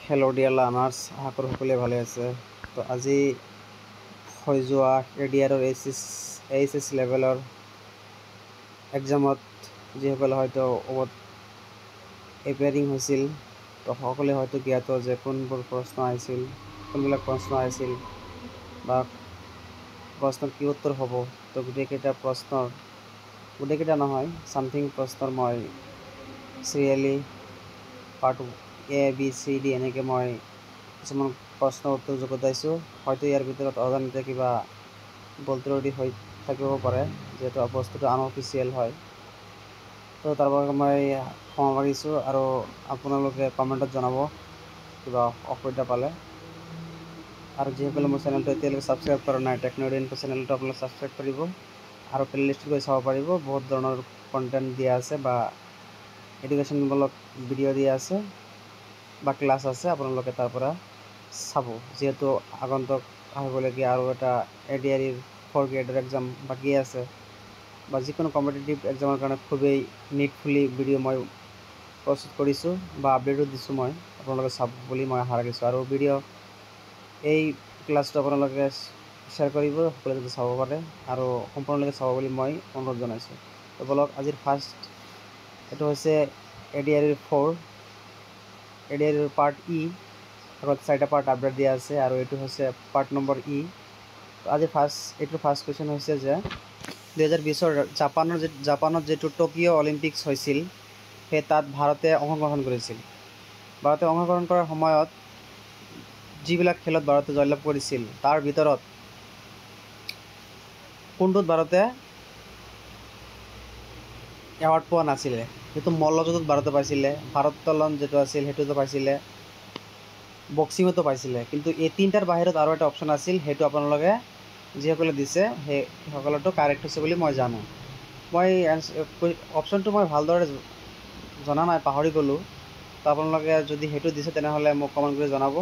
Hello dear learners, আশা কৰোঁ সকলোৱে ভালে আছে। তো আজি হৈ যোৱা এডিআৰৰ এইচএছ লেভেলৰ এক্সামত যিসকলে হয়তো এপিয়াৰিং হৈছিল, তো সকলোৱে হয়তো জ্ঞাত যে কোনবিলাক প্ৰশ্ন আহিছিল বা প্ৰশ্নৰ কি উত্তৰ হ'ব। তো গোটেইকেইটা নহয়, চামথিং প্ৰশ্নৰ মই serially part A, B, C, D এনেকৈ মই কিছুমান প্ৰশ্নৰ উত্তৰ যোগাইছোঁ। হয়তো ইয়াৰ ভিতৰত অজানিতে কিবা ভুল-ত্ৰুটি হৈ থাকিব পাৰে, যিহেতু বস্তুটো আনঅফিচিয়েল হয়। তো তাৰ বাবে মই ক্ষমা মাগিছোঁ আৰু আপোনালোকে কমেণ্টত জনাব কিবা অসুবিধা পালে। আৰু যিসকলে মোৰ চেনেলটো এতিয়ালৈকে ছাবস্ক্ৰাইব কৰা নাই, টেকন'লজি ইনফো চেনেলটো আপোনালোকে ছাবস্ক্ৰাইব কৰিব আৰু প্লেলিষ্টটো গৈ চাব পাৰিব। বহুত ধৰণৰ কণ্টেণ্ট দিয়া আছে বা এডুকেশ্যনমূলক ভিডিঅ' দিয়া আছে বা ক্লাছ আছে, আপোনালোকে তাৰ পৰা চাব। যিহেতু আগন্তুক আহিবলগীয়া আৰু এটা এডিআৰিৰ 4th গ্ৰেডৰ এক্সাম বাকী আছে বা যিকোনো কম্পিটিটিভ এক্সামৰ কাৰণে খুবেই নিডফুলি ভিডিঅ' মই প্ৰস্তুত কৰিছোঁ বা আপডেটো দিছোঁ। মই আপোনালোকে চাব বুলি মই আশা ৰাখিছোঁ আৰু এই ক্লাছটো আপোনালোকে শ্বেয়াৰ কৰিব, সকলোৱে যাতে চাব পাৰে আৰু সম্পূৰ্ণলৈকে চাব বুলি মই অনুৰোধ জনাইছোঁ। তো বলক আজিৰ ফাৰ্ষ্ট এইটো হৈছে এডিআৰিৰ 4 এডিআৰিৰ পাৰ্ট ই। আগত 4টা পাৰ্ট আপডেট দিয়া আছে আৰু এইটো হৈছে পাৰ্ট নম্বৰ ই। আজি এইটোৰ ফাৰ্ষ্ট কুৱেশ্যন হৈছে যে 2020 জাপানত যিটো টকিঅ' অলিম্পিক্স হৈছিল, সেই তাত ভাৰতে অংশগ্ৰহণ কৰিছিল। ভাৰতে অংশগ্ৰহণ কৰাৰ সময়ত যিবিলাক খেলত ভাৰতে জয়লাভ কৰিছিল, তাৰ ভিতৰত কোনটোত ভাৰতে এৱাৰ্ড পোৱা নাছিলে? যিটো মল্লযুঁজত ভাৰতে পাইছিলে, ভাৰোত্তোলন যিটো আছিল সেইটোতো পাইছিলে, বক্সিঙতো পাইছিলে। কিন্তু এই তিনিটাৰ বাহিৰত আৰু এটা অপশ্যন আছিল, সেইটো আপোনালোকে যিসকলে দিছে সেইসকলৰতো কাৰেক্ট হৈছে বুলি মই জানো। মই অপশ্যনটো মই ভালদৰে জনা নাই, পাহৰি গ'লোঁ। তো আপোনালোকে যদি সেইটো দিছে তেনেহ'লে মোক কমেণ্ট কৰি জনাব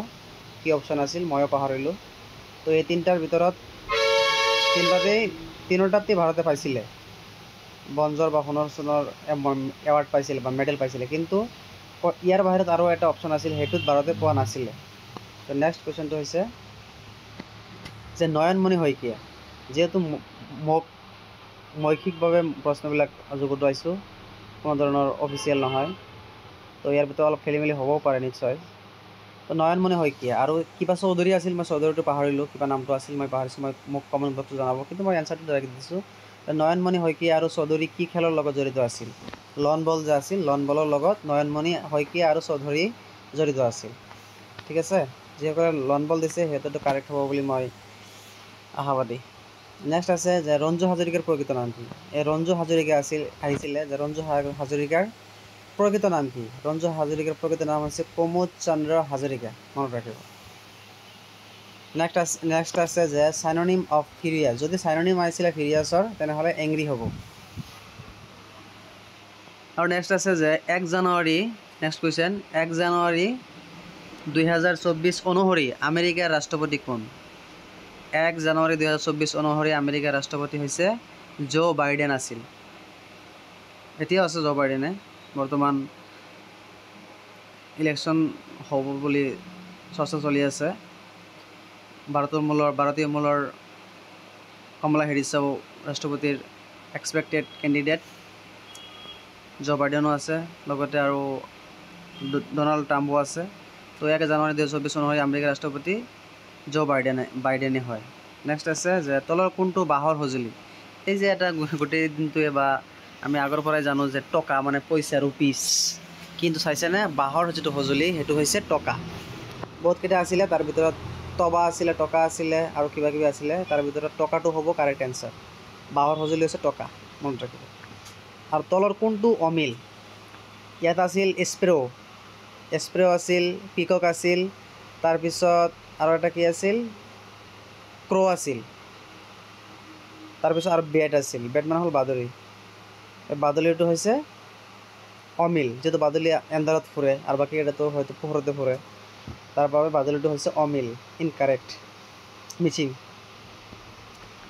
কি অপশ্যন আছিল, ময়ো পাহৰিলোঁ। তো এই তিনিটাৰ ভিতৰত তিনিটাতেই ভাৰতে পাইছিলে ব্ৰঞ্জৰ বা সোণৰ এৱাৰ্ড পাইছিলে বা মেডেল পাইছিলে। কিন্তু ইয়াৰ বাহিৰত আৰু এটা অপশ্যন আছিল, সেইটোত ভাৰতে পোৱা নাছিলে। তো নেক্সট কুৱেশ্যনটো হৈছে যে নয়নমণি শইকীয়া, যিহেতু মৌখিকভাৱে প্ৰশ্নবিলাক যুগুতাইছোঁ, কোনো ধৰণৰ অফিচিয়েল নহয়, তো ইয়াৰ ভিতৰত অলপ খেলি মেলি হ'বও পাৰে নিশ্চয়। তো নয়নমণি শইকীয়া আৰু কিবা চৌধুৰী আছিল, মই চৌধুৰীটো পাহৰিলোঁ, কিবা নামটো আছিল মই পাহৰিছোঁ, মোক কমেণ্ট বক্সত জনাব। কিন্তু মই এনচাৰটো ডাইৰেক্ট দিছোঁ। নয়নমণি শইকীয়া আৰু চৌধুৰী কি খেলৰ লগত জড়িত আছিল? লন বল যে আছিল, লন বলৰ লগত নয়নমণি শইকীয়া আৰু চৌধুৰী জড়িত আছিল। ঠিক আছে, যিসকলে লন বল দিছে সিহঁতেতো কাৰেক্ট হ'ব বুলি মই আশাবাদী। নেক্সট আছে যে ৰঞ্জু হাজৰিকাৰ প্ৰকৃত নাম কি? এই ৰঞ্জু হাজৰিকা আহিছিলে যে ৰঞ্জু হাজৰিকাৰ প্ৰকৃত নাম কি? ৰঞ্জু হাজৰিকাৰ প্ৰকৃত নাম হৈছে প্ৰমোদ চন্দ্ৰ হাজৰিকা, মনত ৰাখিব। নেক্সট আছে যে চাইননিম অফ ফিউৰিয়াছ। যদি চাইননিম আহিছিলে ফিউৰিয়াছৰ তেনেহ'লে এংগ্ৰি হ'ব। আৰু নেক্সট আছে যে 1 জানুৱাৰী 2024 অনুসৰি আমেৰিকাৰ ৰাষ্ট্ৰপতি কোন? 1 জানুৱাৰী 2024 অনুসৰি আমেৰিকাৰ ৰাষ্ট্ৰপতি হৈছে জো বাইডেন আছিল। এতিয়াও আছে জো বাইডেনে, বৰ্তমান ইলেকশ্যন হ'ব বুলি চৰ্চা চলি আছে। ভাৰতীয় মূলৰ কমলা হেৰিছেও ৰাষ্ট্ৰপতিৰ এক্সপেক্টেড কেণ্ডিডেট। জো বাইডেনো আছে, লগতে আৰু ডনাল্ড ট্ৰাম্পো আছে। তো 1 জানুৱাৰী 2024 অনুসৰি আমেৰিকাৰ ৰাষ্ট্ৰপতি জো বাইডেনে হয়। নেক্সট আছে যে তলৰ কোনটো বাঁহৰ সঁজুলি? এই যে এটা গোটেই দিনটোৱে বা আমি আগৰ পৰাই জানো যে টকা মানে পইচা, ৰুপিজ, কিন্তু চাইছেনে বাঁহৰ যিটো সঁজুলি সেইটো হৈছে টকা। বহুতকেইটা আছিলে, তাৰ ভিতৰত টবা আছিলে, টকা আছিলে আৰু কিবা কিবি আছিলে, তাৰ ভিতৰত টকাটো হ'ব কাৰেক্ট এনচাৰ। বাঁহৰ সঁজুলি হৈছে টকা, মনত ৰাখিব। আৰু তলৰ কোনটো অমিল? ইয়াত আছিল স্প্ৰে আছিল, পিকক আছিল, তাৰপিছত আৰু এটা কি আছিল, ক্ৰ' আছিল, তাৰপিছত আৰু বেট আছিল। বেট মানে হ'ল বাদুলি। এই বাদুলিটো হৈছে অমিল, যিহেতু বাদুলি এন্ধাৰত ফুৰে আৰু বাকীকেইটাতো হয়তো পোহৰতে ফুৰে, তাৰ বাবে বাদুলিটো হৈছে অমিল। ইনকাৰেক্ট, মিচিং।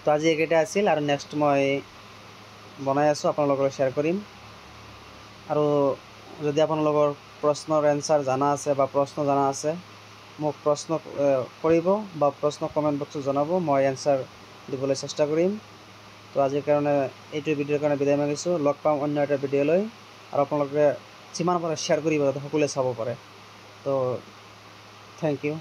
তো আজি এইকেইটা আছিল আৰু নেক্সট মই বনাই আছোঁ, আপোনালোকৰ শ্বেয়াৰ কৰিম। আৰু যদি আপোনালোকৰ প্ৰশ্নৰ এনচাৰ জানা আছে বা প্ৰশ্ন জানা আছে মোক প্ৰশ্ন কৰিব বা প্ৰশ্ন কমেণ্ট বক্সত জনাব, মই এনচাৰ দিবলৈ চেষ্টা কৰিম। তো আজিৰ কাৰণে এইটো ভিডিঅ'ৰ কাৰণে বিদায় মাগিছোঁ। লগ পাম অন্য এটা ভিডিঅ' লৈ, আৰু আপোনালোকে যিমান পাৰে শ্বেয়াৰ কৰিব যাতে সকলোৱে চাব পাৰে। তো থেংক ইউ।